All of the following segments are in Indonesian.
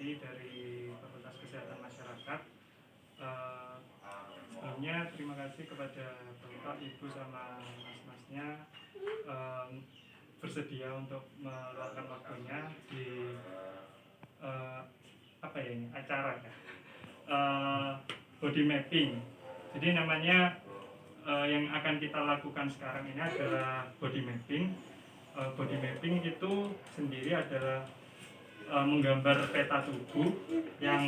Pati dari Fakultas Kesehatan Masyarakat. Sebelumnya terima kasih kepada Bapak, Ibu, sama mas-masnya bersedia untuk meluangkan waktunya di acara ya, body mapping. Jadi namanya yang akan kita lakukan sekarang ini adalah body mapping. Body mapping itu sendiri adalah menggambar peta tubuh yang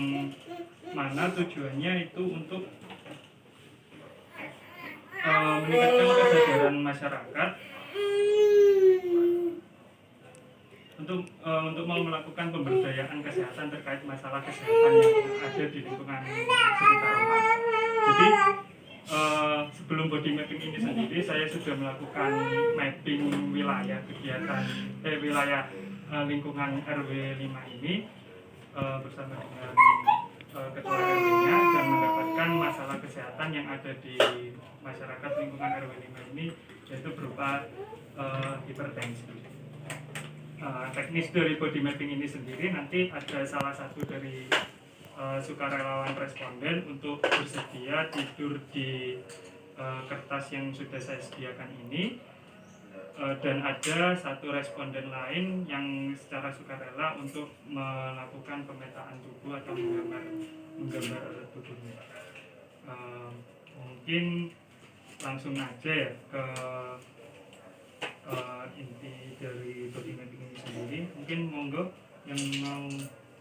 mana tujuannya itu untuk meningkatkan kesadaran masyarakat untuk mau melakukan pemberdayaan kesehatan terkait masalah kesehatan yang ada di lingkungan sekitar rumah. Jadi sebelum body mapping ini sendiri saya sudah melakukan mapping wilayah kegiatan wilayah lingkungan RW 5 ini bersama dengan ketua RW-nya dan mendapatkan masalah kesehatan yang ada di masyarakat lingkungan RW 5 ini, yaitu berupa hipertensi. Teknis dari body mapping ini sendiri nanti ada salah satu dari sukarelawan responden untuk bersedia tidur di kertas yang sudah saya sediakan ini, dan ada satu responden lain yang secara sukarela untuk melakukan pemetaan tubuh atau menggambar tubuhnya. Mungkin langsung aja ya ke inti dari body mapping ini sendiri. Mungkin monggo yang mau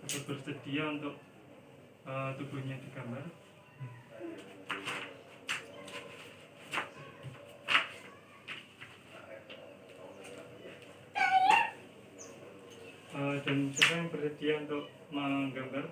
atau bersedia untuk tubuhnya digambar. Dan siapa yang bersedia untuk menggambar?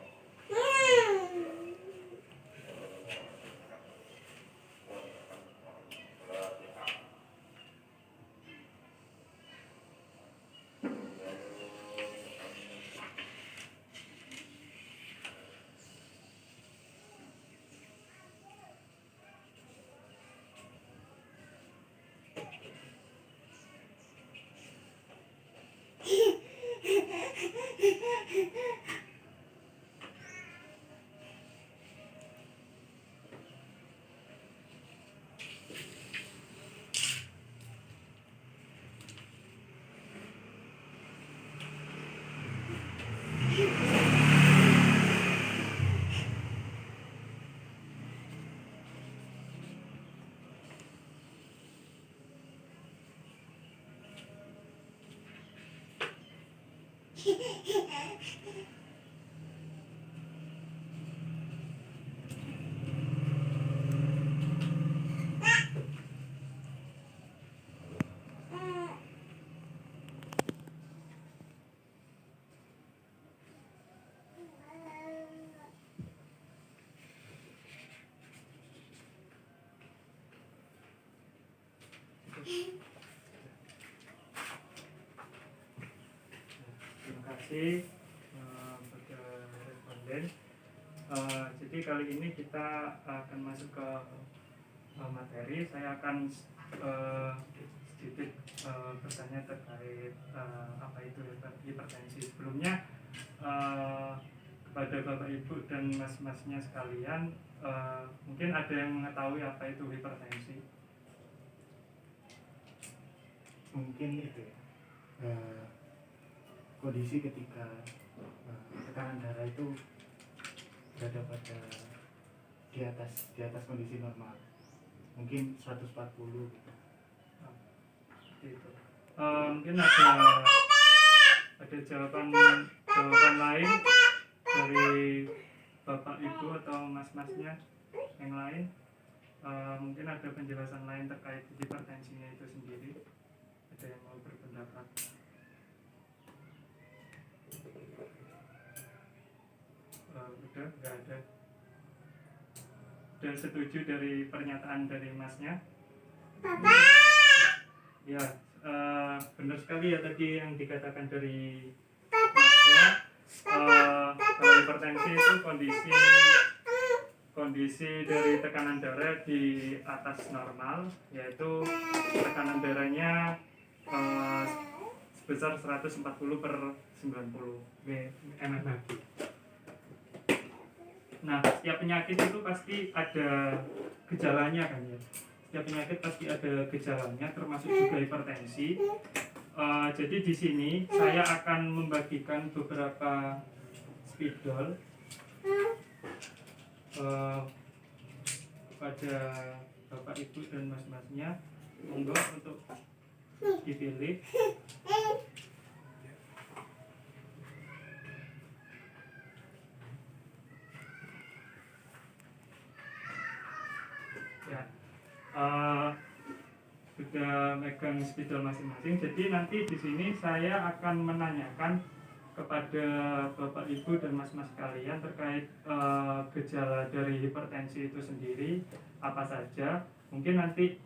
Terima kasih pada responden. Jadi kali ini kita akan masuk ke materi. Saya akan sedikit bertanya terkait apa itu hipertensi. Sebelumnya kepada Bapak Ibu dan mas-masnya sekalian, mungkin ada yang mengetahui apa itu hipertensi? Mungkin itu ya, kondisi ketika tekanan darah itu berada pada di atas kondisi normal, mungkin 140 gitu. Gitu. Mungkin ada jawaban lain dari Bapak Ibu atau mas-masnya yang lain. Mungkin ada penjelasan lain terkait hipertensinya itu sendiri. Ada yang mau berpendapat? Udah, nggak ada. Dan setuju dari pernyataan dari masnya? Papa! Ya, benar sekali ya tadi yang dikatakan dari masnya. Kalau hipertensi itu kondisi dari tekanan darah di atas normal, yaitu tekanan darahnya sebesar 140/90 mmHg. Nah, setiap penyakit itu pasti ada gejalanya kan ya. Setiap penyakit pasti ada gejalanya, termasuk juga hipertensi. Jadi di sini saya akan membagikan beberapa spidol kepada bapak ibu dan mas-masnya. Monggo untuk dipilih. Ya, sudah megang spidol masing-masing. Jadi nanti di sini saya akan menanyakan kepada bapak ibu dan mas-mas kalian terkait gejala dari hipertensi itu sendiri apa saja. Mungkin nanti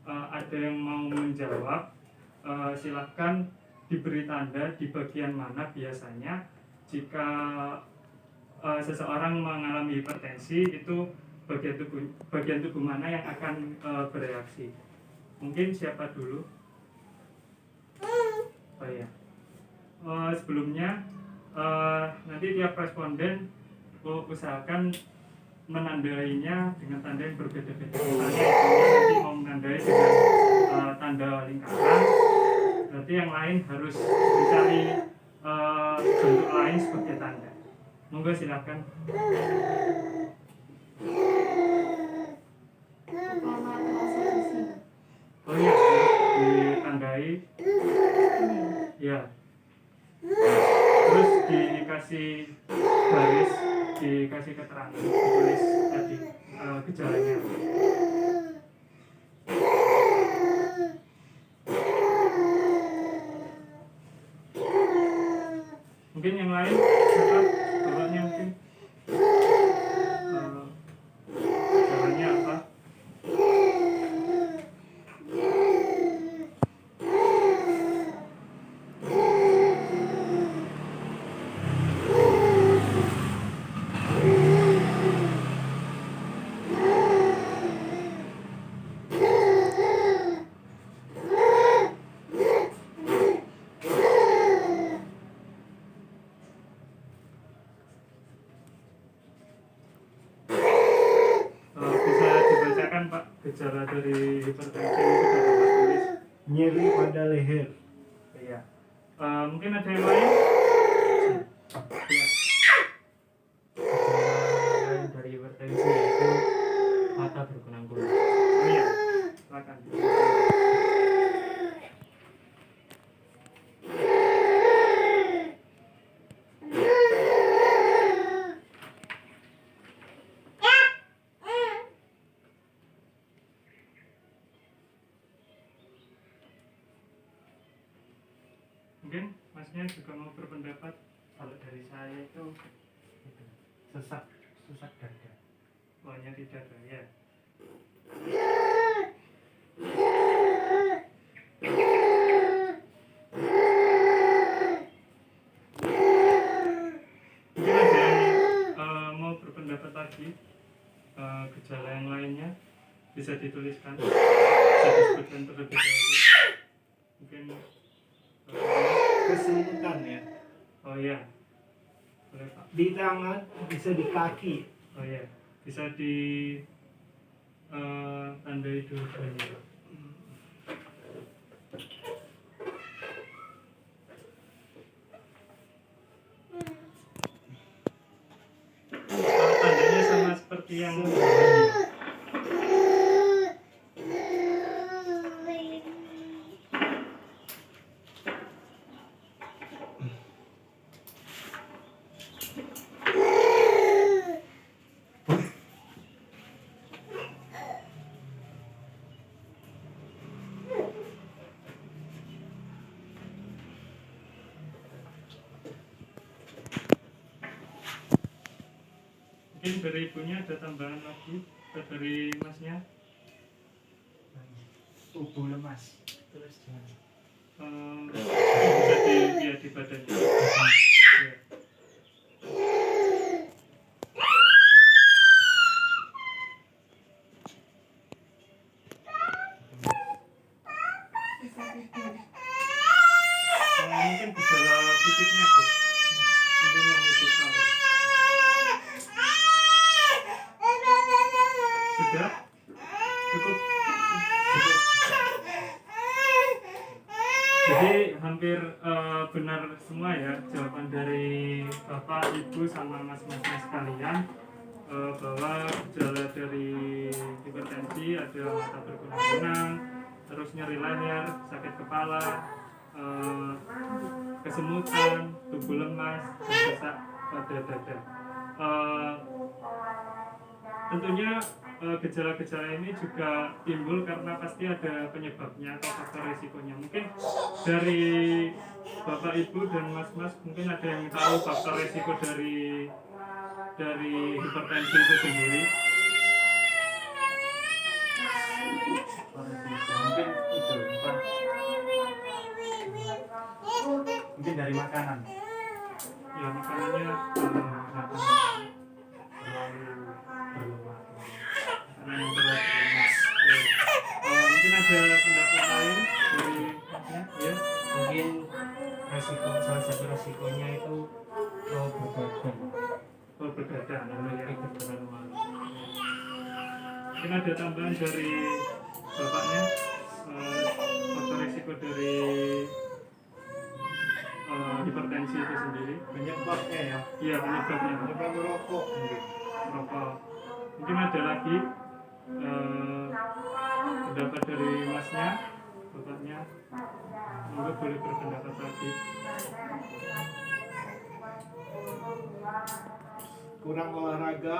ada yang mau menjawab, silahkan diberi tanda di bagian mana biasanya jika seseorang mengalami hipertensi itu bagian tubuh mana yang akan bereaksi. Mungkin siapa dulu? Oh ya. Sebelumnya nanti tiap responden usahakan menandainya dengan tanda yang berbeda-beda. Misalnya nanti mau menandai dengan tanda lingkaran, berarti yang lain harus mencari bentuk lain sebagai tanda. Monggo silakan. Oh iya, ditandai. Ya. Terus dikasih garis, dikasih keterangan, ditulis tadi gejalanya. Mungkin yang lain, siapa? Bapaknya mungkin. Gejalanya apa? Bisa dibacakan Pak gejala dari hipertensi itu sudah Bapak tulis. Nyeri pada leher. Iya. Mungkin ada yang lain? Iya. Lain dari hipertensi yaitu mata berkunang-kunang. Oh iya, silakan. Mungkin masnya juga mau berpendapat. Kalau dari saya itu sesak dada. Wahnya tidak ada ya. Mungkin ada yang mau berpendapat lagi, gejala yang lainnya bisa dituliskan, bisa disebutkan terlebih dahulu. Mungkin Kesemutan ya. oh iya, boleh Pak. Di tangan, bisa di kaki. Oh iya, bisa di tandai dua-duanya Pak. Tandanya sama seperti yang mungkin dari ibunya ada tambahan lagi, atau dari masnya. Tubuh lemas. Terus jangan Bisa di badannya. Ya. Mungkin gejala fisiknya Bu, mungkin yang ibu tahu. jawaban dari Bapak, Ibu, sama mas-masnya sekalian bahwa gejala dari hipertensi ada mata berkunang-kunang, terus nyeri leher, sakit kepala, kesemutan, tubuh lemas, dan sesak pada dada. Tentunya gejala-gejala ini juga timbul karena pasti ada penyebabnya atau faktor risikonya. Mungkin dari Bapak, Ibu, dan Mas-mas mungkin ada yang tahu faktor risiko dari hipertensi itu sendiri. Mungkin itu apa? Mungkin dari makanan. Ya makanannya Terlalu berlemak. makanan yang terlalu lemak. Mungkin ada pendapat lain dari Masnya? Ya. Mungkin salah satu resikonya itu begadang. Begadang ya. Itu terlalu malam. Mungkin ada tambahan dari bapaknya faktor risiko dari hipertensi itu sendiri. Penyebabnya ya. Iya, penyebabnya Penyebab merokok mungkin. merokok. Mungkin ada lagi pendapat dari masnya, bapaknya. Monggo boleh berpendapat lagi. Kurang olahraga.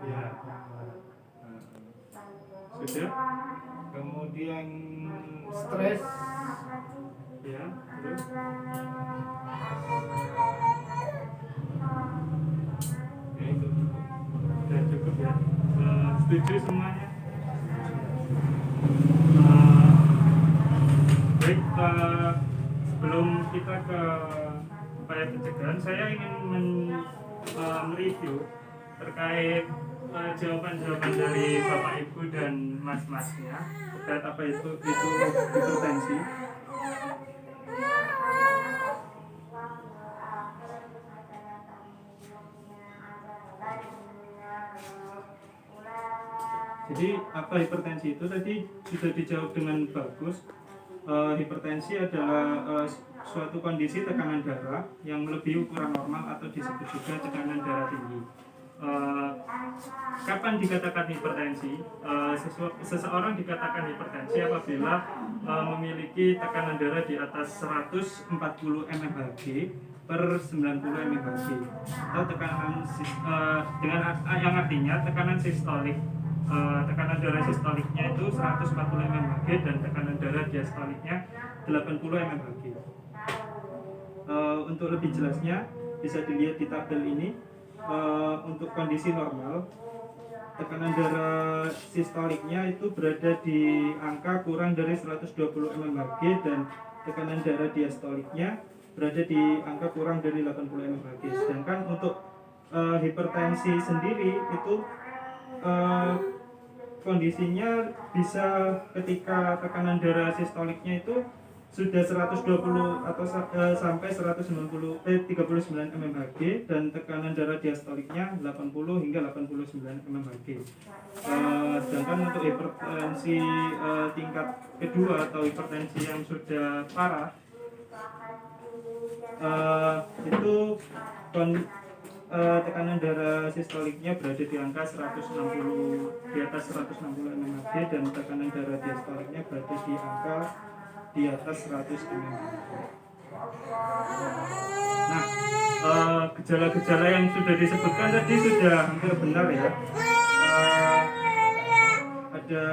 Ya, sudah. Kemudian stres. Ya, terus. Ya itu cukup. Dan cukup ya. Setuju semuanya. Baik, sebelum kita ke upaya pencegahan, saya ingin mereview terkait jawaban-jawaban dari Bapak, Ibu, dan Mas-masnya terkait apa itu hipertensi. Jadi apa hipertensi itu tadi sudah dijawab dengan bagus. Hipertensi adalah suatu kondisi tekanan darah yang melebihi ukuran normal atau disebut juga tekanan darah tinggi. Kapan dikatakan hipertensi? Seseorang dikatakan hipertensi apabila memiliki tekanan darah di atas 140 mmHg per 90 mmHg atau tekanan dengan yang artinya tekanan sistolik. Tekanan darah sistoliknya itu 140 mmHg dan tekanan darah diastoliknya 80 mmHg. Untuk lebih jelasnya bisa dilihat di tabel ini. Untuk kondisi normal, tekanan darah sistoliknya itu berada di angka kurang dari 120 mmHg dan tekanan darah diastoliknya berada di angka kurang dari 80 mmHg. Sedangkan untuk hipertensi sendiri itu kondisinya bisa ketika tekanan darah sistoliknya itu sudah 120 atau sampai 39 mmHg dan tekanan darah diastoliknya 80 hingga 89 mmHg. Sedangkan untuk hipertensi tingkat kedua atau hipertensi yang sudah parah itu tekanan darah sistoliknya berada di angka 160 di atas 160 mmHg dan tekanan darah diastoliknya berada di angka di atas 100 mmHg. Nah, gejala-gejala yang sudah disebutkan tadi sudah hampir benar ya. Ada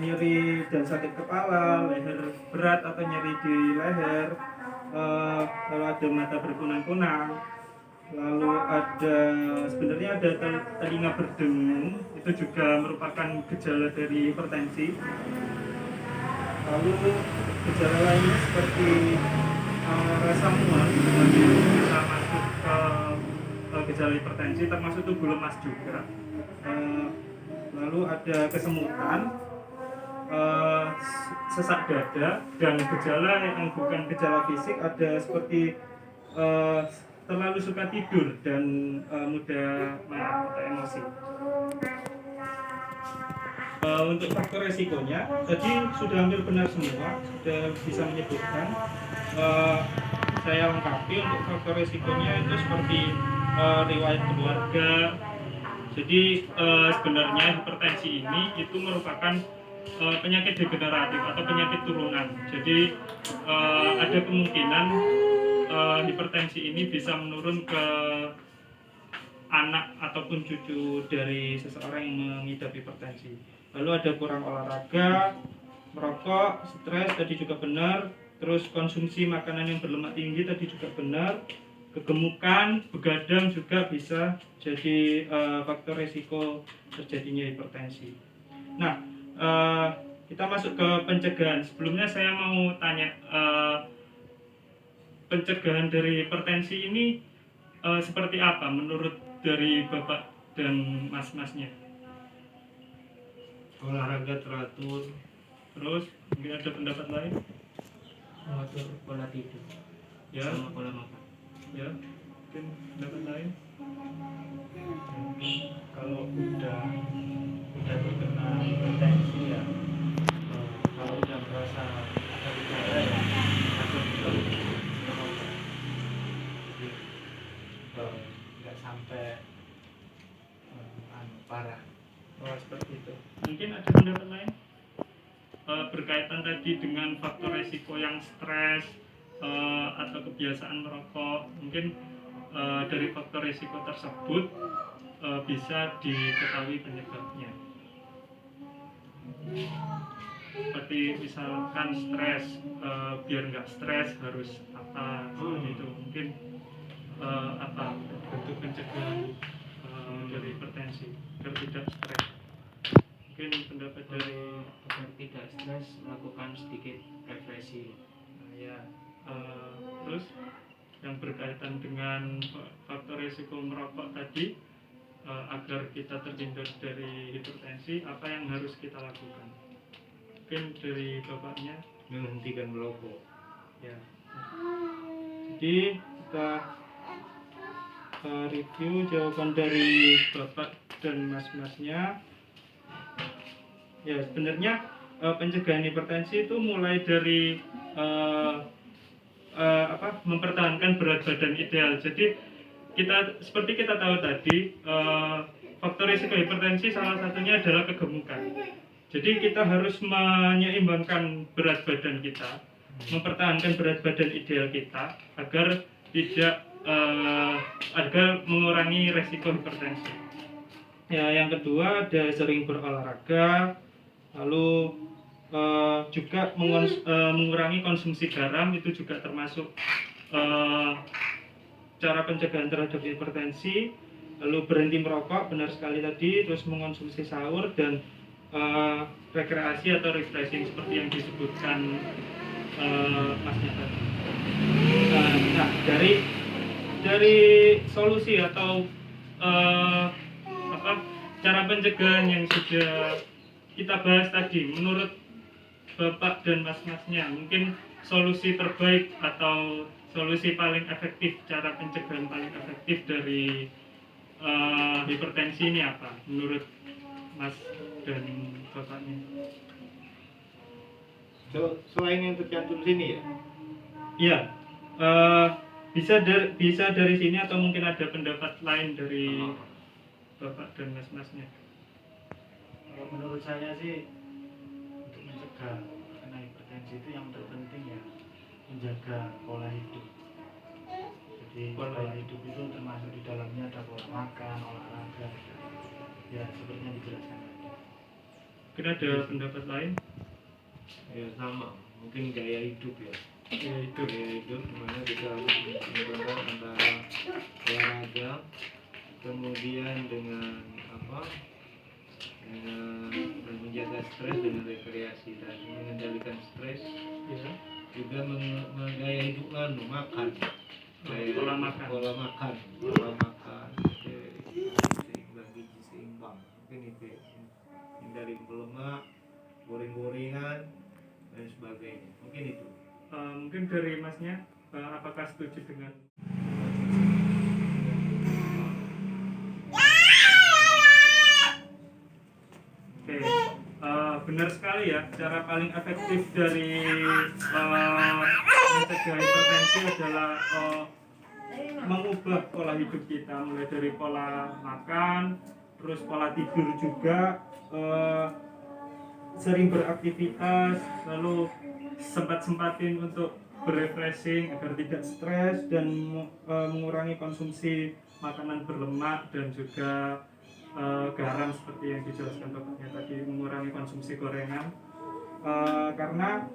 nyeri dan sakit kepala, leher berat atau nyeri di leher, lalu ada mata berkunang-kunang, lalu ada sebenarnya ada telinga berdengung, itu juga merupakan gejala dari hipertensi. Lalu gejala lainnya seperti rasa mual bisa masuk ke gejala hipertensi, termasuk tubuh lemas juga. Lalu ada kesemutan, sesak dada, dan gejala yang bukan gejala fisik ada seperti terlalu suka tidur dan mudah marah atau emosi. Untuk faktor resikonya tadi sudah hampir benar semua, sudah bisa menyebutkan. Saya lengkapi untuk faktor resikonya itu seperti riwayat keluarga. Jadi sebenarnya hipertensi ini itu merupakan penyakit degeneratif atau penyakit turunan. Jadi ada kemungkinan hipertensi ini bisa menurun ke anak ataupun cucu dari seseorang yang mengidap hipertensi. Lalu ada kurang olahraga, merokok, stres tadi juga benar, terus konsumsi makanan yang berlemak tinggi tadi juga benar, kegemukan, begadang juga bisa jadi faktor resiko terjadinya hipertensi. Nah, kita masuk ke pencegahan. Sebelumnya saya mau tanya, pencegahan dari hipertensi ini seperti apa menurut dari Bapak dan mas-masnya? Olahraga teratur. Terus mungkin ada pendapat lain? mengatur pola tidur Ya, sama pola makan. ya, mungkin pendapat lain? Kalau udah terkena hipertensi ya, kalau udah merasa ada gejala ya langsung ke dokter. Jadi nggak sampai parah. Oh, seperti itu. Mungkin ada pendapat lain? Berkaitan tadi dengan faktor resiko yang stres atau kebiasaan merokok, mungkin dari faktor resiko tersebut bisa diketahui penyebabnya. Seperti misalkan stres, biar nggak stres harus apa seperti itu. Mungkin apa bentuk pencegahan dari hipertensi agar tidak stres. Mungkin pendapat dari Agar tidak stres, melakukan sedikit refreshing. ya, terus yang berkaitan dengan faktor risiko merokok tadi, agar kita terhindar dari hipertensi, apa yang harus kita lakukan? Mungkin dari bapaknya. Menghentikan merokok. Ya. Jadi kita review jawaban dari bapak dan mas-masnya. Ya, sebenarnya pencegahan hipertensi itu mulai dari mempertahankan berat badan ideal. Jadi seperti kita tahu tadi, faktor risiko hipertensi salah satunya adalah kegemukan. Jadi kita harus menyeimbangkan berat badan kita, mempertahankan berat badan ideal kita agar tidak agar mengurangi resiko hipertensi. Ya, yang kedua ada sering berolahraga, lalu juga mengurangi konsumsi garam, itu juga termasuk cara pencegahan terhadap hipertensi. Lalu berhenti merokok, benar sekali tadi, terus mengonsumsi sahur dan rekreasi atau refreshing seperti yang disebutkan masnya tadi. Nah, dari solusi atau cara pencegahan yang sudah kita bahas tadi, menurut bapak dan mas-masnya, mungkin solusi terbaik atau solusi paling efektif, cara pencegahan paling efektif dari hipertensi ini apa menurut mas dan bapaknya? Selain yang tercantum sini ya? Iya, bisa dari sini atau mungkin ada pendapat lain dari bapak dan mas-masnya. Kalau menurut saya sih, untuk mencegah kena hipertensi itu yang terpenting ya menjaga pola hidup. Jadi pola hidup itu termasuk di dalamnya ada pola makan, olahraga, ya seperti yang dijelaskan tadi. Mungkin ada pendapat lain? Ya sama, mungkin gaya hidup ya. Gaya hidup dimana kita harus menyimbangkan antara olahraga, kemudian dengan dengan menjaga stres, dengan rekreasi dan mengendalikan stres, Ya. juga gaya hidup makan, Pola makan. pola makan, seimbang, gizi seimbang, mungkin itu ya. Hindari berlemak, goreng-gorengan dan sebagainya, mungkin itu. Mungkin dari masnya, apakah setuju dengan Oke, benar sekali ya, cara paling efektif dari mencegah hipertensi adalah mengubah pola hidup kita, mulai dari pola makan, terus pola tidur juga, sering beraktivitas, lalu sempat-sempatin untuk berrefreshing agar tidak stres, dan mengurangi konsumsi makanan berlemak dan juga garam seperti yang dijelaskan bapaknya tadi, mengurangi konsumsi gorengan. Karena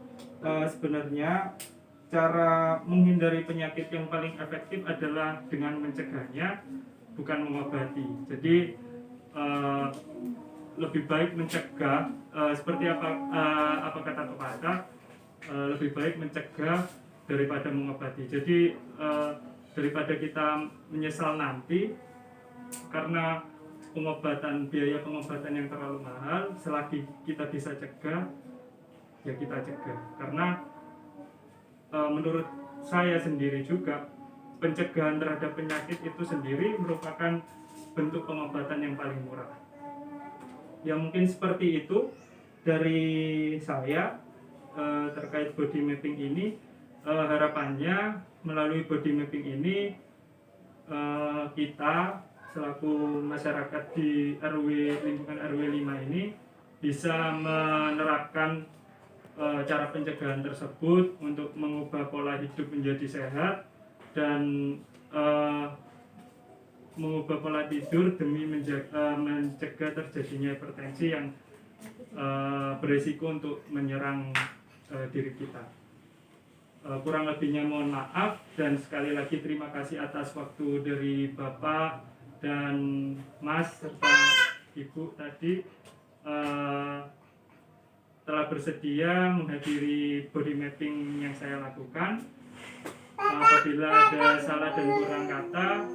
sebenarnya cara menghindari penyakit yang paling efektif adalah dengan mencegahnya, bukan mengobati. Jadi lebih baik mencegah, seperti apa kata pepatah, lebih baik mencegah daripada mengobati. Jadi daripada kita menyesal nanti karena biaya pengobatan yang terlalu mahal, selagi kita bisa cegah, ya kita cegah. Karena menurut saya sendiri juga, pencegahan terhadap penyakit itu sendiri merupakan bentuk pengobatan yang paling murah. Ya mungkin seperti itu dari saya terkait body mapping ini. Harapannya melalui body mapping ini kita selaku masyarakat di lingkungan RW 5 ini bisa menerapkan cara pencegahan tersebut untuk mengubah pola hidup menjadi sehat, dan mengubah pola tidur demi mencegah terjadinya hipertensi yang berisiko untuk menyerang diri kita. Kurang lebihnya mohon maaf, dan sekali lagi terima kasih atas waktu dari Bapak dan Mas serta Ibu tadi telah bersedia menghadiri body mapping yang saya lakukan. Apabila ada salah dan kurang kata,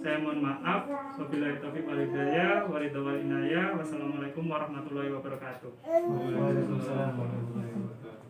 saya mohon maaf. Wabillahi taufiq wal hidayah, waridawal inayah. Wassalamualaikum warahmatullahi wabarakatuh. Waalaikumsalam warahmatullahi wabarakatuh.